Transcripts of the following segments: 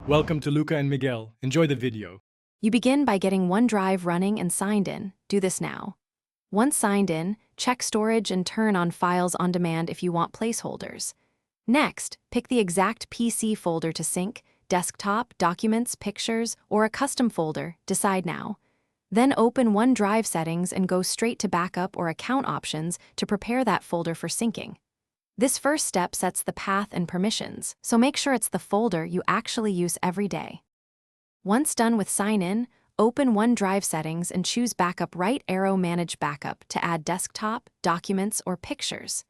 Welcome to Luca and Miguel. Enjoy the video. You begin by getting OneDrive running and signed in. Do this now. Once signed in, check storage and turn on Files on Demand if you want placeholders. Next, pick the exact PC folder to sync, desktop, documents, pictures, or a custom folder. Decide now. Then open OneDrive settings and go straight to backup or account options to prepare that folder for syncing. This first step sets the path and permissions, so make sure it's the folder you actually use every day. Once done with sign in, open OneDrive settings and choose Backup right arrow Manage Backup to add desktop, documents, or pictures.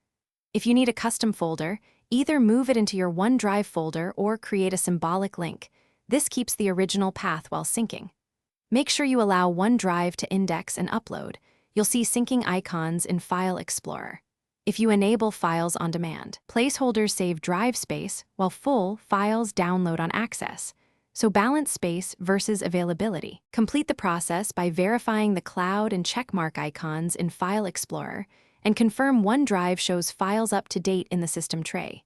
If you need a custom folder, either move it into your OneDrive folder or create a symbolic link. This keeps the original path while syncing. Make sure you allow OneDrive to index and upload. You'll see syncing icons in File Explorer. If you enable Files on Demand, placeholders save drive space while full files download on access. So balance space versus availability. Complete the process by verifying the cloud and checkmark icons in File Explorer and confirm OneDrive shows files up to date in the system tray.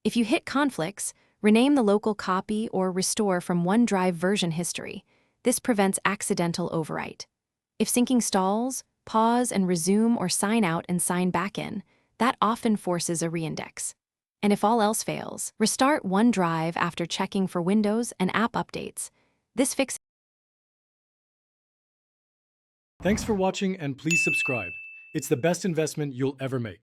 If you hit conflicts, rename the local copy or restore from OneDrive version history. This prevents accidental overwrite. If syncing stalls, pause and resume or sign out and sign back in. That often forces a reindex. And if all else fails, restart OneDrive after checking for Windows and app updates. This fixes. Thanks for watching and please subscribe. It's the best investment you'll ever make.